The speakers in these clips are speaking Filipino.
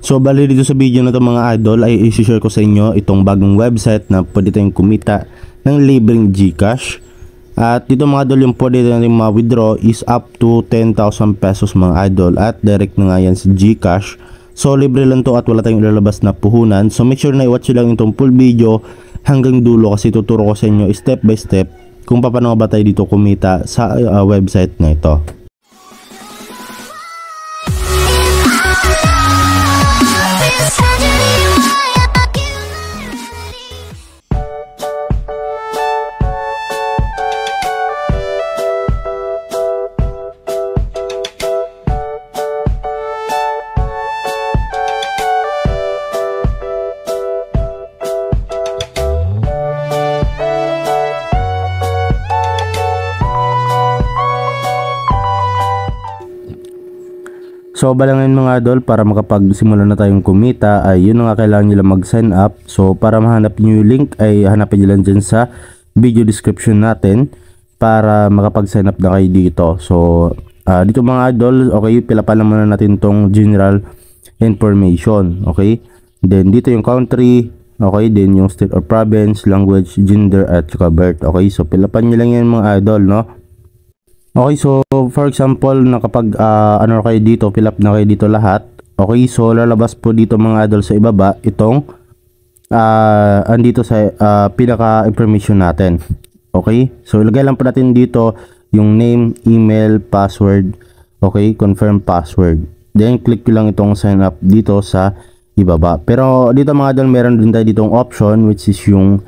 So bali dito sa video na to mga idol ay i-share ko sa inyo itong bagong website na pwede tayong kumita ng libreng GCash. At dito mga idol yung pwede natin ma-withdraw is up to 10,000 pesos mga idol, at direct na nga yan sa GCash. So libre lang to at wala tayong ilalabas na puhunan. So make sure na i-watch lang itong full video hanggang dulo kasi tuturo ko sa inyo step by step kung paano ba tayo dito kumita sa website na ito. So balangin mga idol, para makapagsimula na tayong kumita ay yun nga kailangan nyo lang mag sign up. So para mahanap nyo yung link ay hanapin nyo lang dyan sa video description natin para makapag sign up na kayo dito. So dito mga idol, okay, pilapan muna natin tong general information, okay. Then dito yung country, okay, then yung state or province, language, gender at saka birth, okay. So pilapan nyo lang yan mga idol, no. Okay, so for example na kapag ano kayo dito, fill up na kayo dito lahat. Okay, so lalabas po dito mga idol sa ibaba itong andito sa pinaka information natin. Okay, so ilagay lang po natin dito yung name, email, password. Okay, confirm password. Then click ko lang itong sign up dito sa ibaba. Pero dito mga idol meron din tayo ditong option which is yung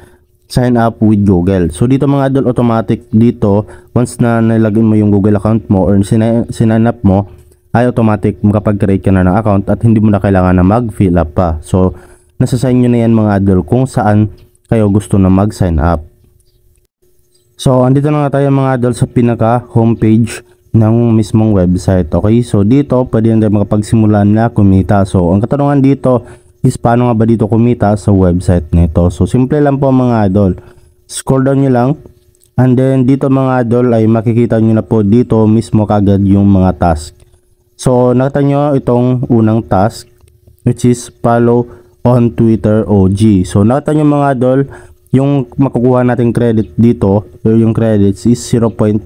sign up with Google. So dito mga idol, automatic dito once na nilagin mo yung Google account mo or sign up mo ay automatic makapag-create ka na ng account at hindi mo na kailangan na mag-fill up pa. So nasa sa inyo na yan mga idol kung saan kayo gusto na mag-sign up. So andito na nga tayo mga idol sa pinaka homepage ng mismong website. Okay, so dito pwede na makapagsimula na kumita. So ang katanungan dito is paano nga ba dito kumita sa website nito. So simple lang po mga idol, scroll down nyo lang and then dito mga idol ay makikita nyo na po dito mismo kagad yung mga task. So nakita nyo itong unang task which is follow on Twitter OG. So nakita nyo mga idol, yung makukuha natin credit dito, yung credits is 0.6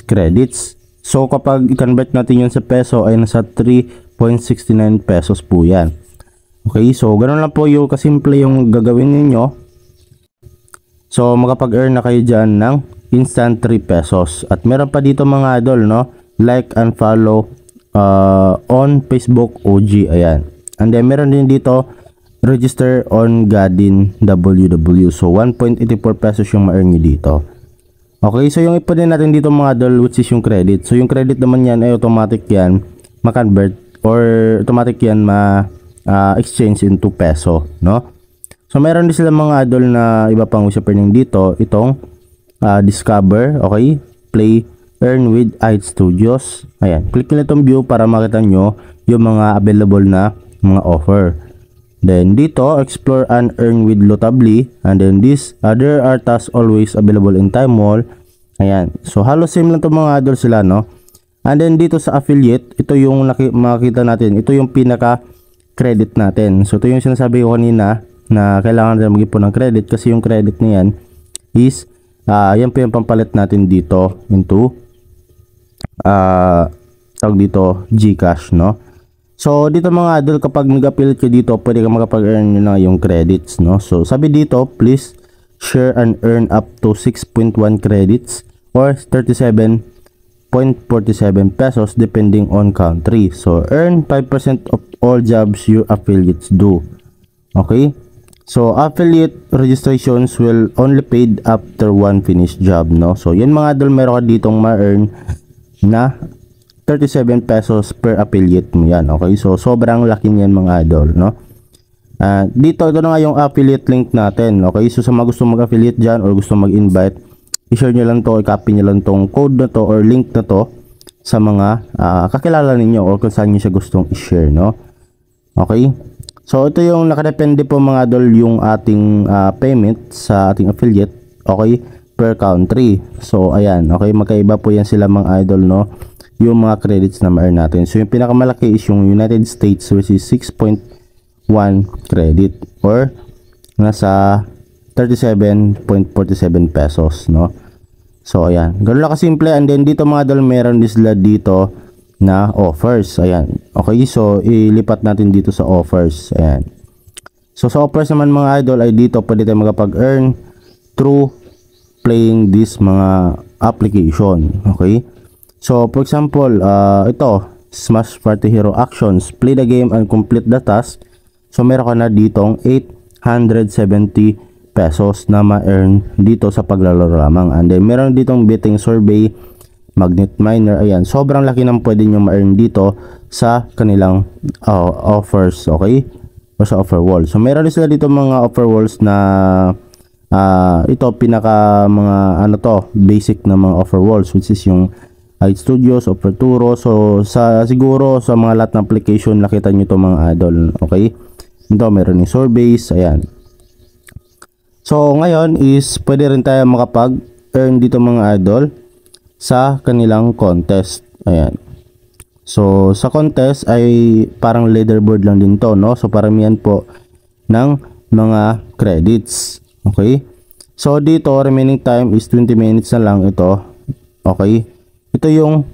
credits. So kapag i-convert natin yun sa peso ay nasa 3.69 pesos po yan. Okay, so ganoon lang po yung kasimple yung gagawin niyo. So makapag-earn na kayo dyan ng instant 3 pesos. At meron pa dito mga idol, no, like and follow on Facebook OG, ayan. And then meron din dito register on Gadin WW. So 1.84 pesos yung ma-earn nyo dito. Okay, so yung ipon natin dito mga idol which is yung credit. So yung credit naman yan ay automatic yan ma-convert or automatic yan exchange into peso, no? So meron din sila mga idol na iba pang wish earning dito, itong discover, okay, play, earn with IT Studios. Ayan, click nyo itong view para makita nyo yung mga available na mga offer. Then dito, explore and earn with Lotably, and then this other are tasks always available in Time Mall. Ayan, so halos same lang to mga idol sila, no? And then dito sa affiliate, ito yung makikita natin, ito yung pinaka credit natin. So ito yung sinasabi ko kanina na kailangan natin mag-ipon ng credit kasi yung credit na yan is yan po yung pampalit natin dito into tawag dito GCash, no? So dito mga idol, kapag nag-affiliate ka dito pwede ka makapag-earn na yung credits, no? So sabi dito, please share and earn up to 6.1 credits or 37.47 pesos depending on country. So earn 5% of all jobs your affiliates do. Okay, so affiliate registrations will only paid after one finished job, no? So yan mga idol, meron ka ditong ma-earn na 37 pesos per affiliate mo yan. Okay, so sobrang laki niyan mga idol, no? Dito ito na nga yung affiliate link natin. Okay, so sa mga gusto mag-affiliate dyan or gusto mag-invite, i-share nyo lang to, i-copy nyo lang tong code na to or link na to sa mga kakilala ninyo or kung saan nyo siya gustong i-share, no? Okay, so ito yung nakadepende po mga idol yung ating payment sa ating affiliate, okay, per country. So ayan, okay, magkaiba po yan sila mga idol, no? yung mga credits na ma-earn natin. So yung pinakamalaki is yung United States, which is 6.1 credit or nasa 37.47 pesos, no? So ayan, ganun lang kasimple. And then dito mga idol, meron din sila dito na offers. Ayan, okay, so ilipat natin dito sa offers. Ayan, so sa offers naman mga idol ay dito pwede tayo makapag-earn through playing this mga application. Okay, so for example, ito Smash Party Hero Actions, play the game and complete the task. So meron ka na ditong 870 pesos na ma-earn dito sa paglalaro lamang. And then meron ditong betting survey, magnet miner. Ayan, sobrang laki ng pwede nyo ma-earn dito sa kanilang offers, okay, o sa offer wall. So meron din sila dito mga offer walls na ito pinaka mga ano to, basic na mga offer walls, which is yung IT Studios, Offer Turo. So sa siguro sa mga lahat ng application nakita nyo to mga idol, okay. Ito meron yung surveys. Ayan, so ngayon is pwede rin tayo makapag-earn dito mga idol sa kanilang contest. Ayan, so sa contest ay parang leaderboard lang din to, no? So paramihan po ng mga credits. Okay, so dito remaining time is 20 minutes na lang ito. Okay, ito yung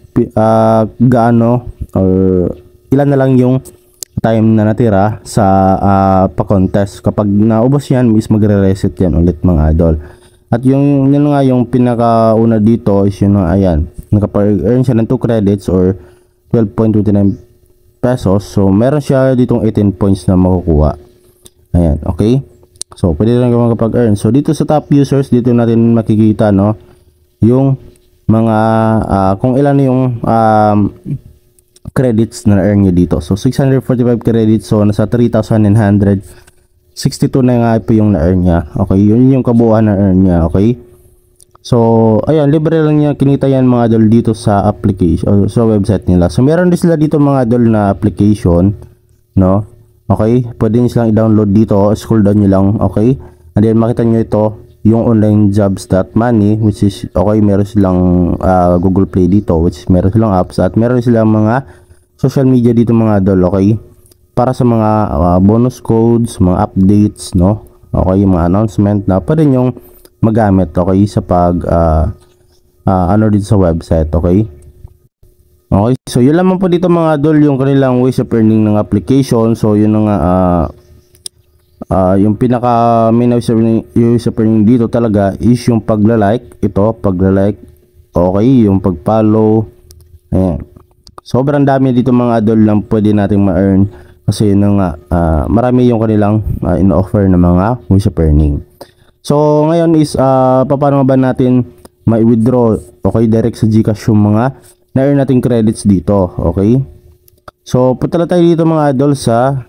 gaano or ilan na lang yung time na natira sa pa-contest. Kapag naubos yan is magre-reset yan ulit mga idol. At yung yun nga yung pinakauna dito is yun nga, ayan, nakapag-earn siya ng 2 credits or 12.29 pesos. So meron siya ditong 18 points na makukuha. Ayan, okay, so pwede rin makapag-earn. So dito sa top users, dito natin makikita, no, yung mga kung ilan yung credits na earn nyo dito. So 645 credits, so nasa 3,962 na nga po yung na-earn niya. Okay, yun yung kabuuan na earn niya. Okay, so ayan, libre lang niya kinita yan mga idol dito sa application o sa website nila. So meron din sila dito mga idol na application, no? Okay, pwede nyo silang i-download dito, scroll down nyo lang. Okay, and then makita nyo ito yung onlinejobs.money, which is okay, meron silang Google Play dito, which is meron silang apps, at meron silang mga social media dito mga idol. Okay, para sa mga bonus codes, mga updates, no? Okay, yung mga announcement na pwede nyong magamit, okay, sa pag ano dito sa website. Okay, okay, so yun lamang po dito mga idol yung kanilang ways of earning ng application. So yun nga yung pinaka main ways of earning dito talaga is yung pagla-like. Ito, pagla-like, okay, yung pag-follow. Ayan, sobrang dami dito mga idol lang pwede nating ma-earn kasi yun nga, marami yung kanilang in-offer na mga ways of earning. So ngayon is paano ba natin ma-withdraw, okay, direct sa GCash yung mga na-earn nating credits dito. Okay, so punta lang tayo dito mga idol sa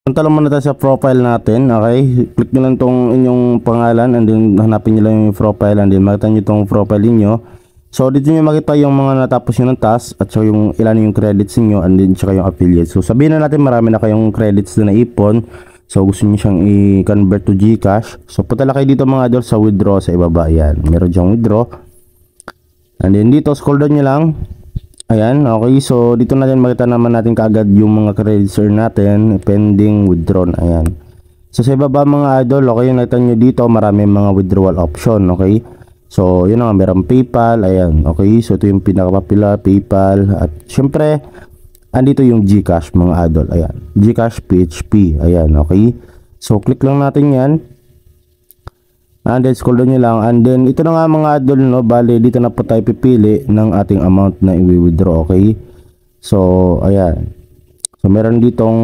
punta lang muna tayo sa profile natin. Okay, click nyo lang tong inyong pangalan and then hanapin nyo lang yung profile and then makita nyo itong profile niyo. So dito nyo makita yung mga natapos nyo ng task at so yung ilan yung credits niyo and then tsaka yung affiliate. So sabihin na natin marami na kayong credits na naipon, so gusto nyo siyang i-convert to GCash. So punta lang kayo dito mga idol sa withdraw sa ibaba. Yan, meron dyang withdraw and then dito scroll down nyo lang. Ayan, okay, so dito natin makita naman natin kaagad yung mga credits natin pending withdrawn. Ayan, so sa ibaba mga idol, okay, nakita nyo dito marami mga withdrawal option. Okay, so yun nga, meron PayPal. Ayan, okay, so ito yung pinaka-popular, PayPal, at syempre andito yung GCash mga idol. Ayan, GCash PHP. Ayan, okay, so click lang natin yan and then scroll down nyo lang and then ito na nga mga idol, no, bali dito na po tayo pipili ng ating amount na i-withdraw. Okay, so ayan, so meron ditong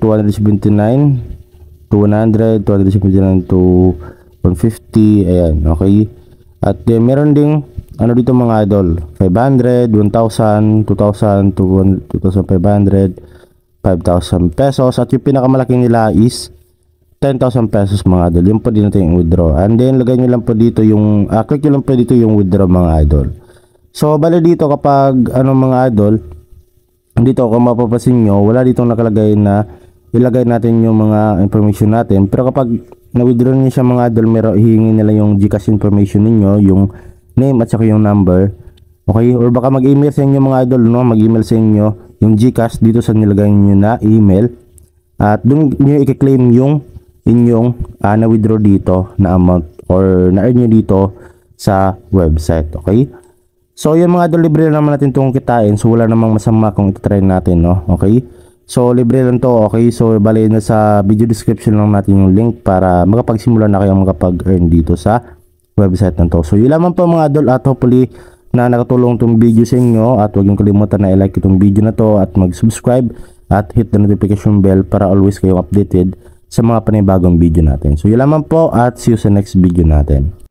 279 to 100, 279 to 150. Ayan, okay, at then meron ding ano dito mga idol, 500, 1,000, 2,000 to 2,500, 5,000 pesos, at yung pinakamalaking nila is 10,000 pesos mga idol. Yung po din natin yung withdraw and then lagay nyo lang po dito yung click nyo lang po dito yung withdraw mga idol. So bali dito kapag ano mga idol, dito kung mapapansin nyo wala ditong nakalagay na ilagay natin yung mga information natin, pero kapag na-withdraw nyo siya mga idol, meron hihingi nila yung GCash information ninyo, yung name at saka yung number Okay, or baka mag-email sa inyo mga idol, no? Mag-email sa inyo yung GCash dito sa nilagay niyo na email. At doon niyo i-claim yung inyong na-withdraw dito na amount or na-earn nyo dito sa website. Okay? So, yung mga idol, libre lang naman natin itong kitain. So, wala namang masama kung ito-try natin, no? Okay? So, libre lang to. Okay? So, bali na sa video description lang natin yung link para makapagsimula na kayo makapag-earn dito sa website na to. So, yun lamang po mga idol at hopefully na nakatulong itong video sa inyo at huwag yung kalimutan na i-like itong video na to at mag-subscribe at hit the notification bell para always kayong updated sa mga panibagong video natin. So, yun lamang po at see you sa next video natin.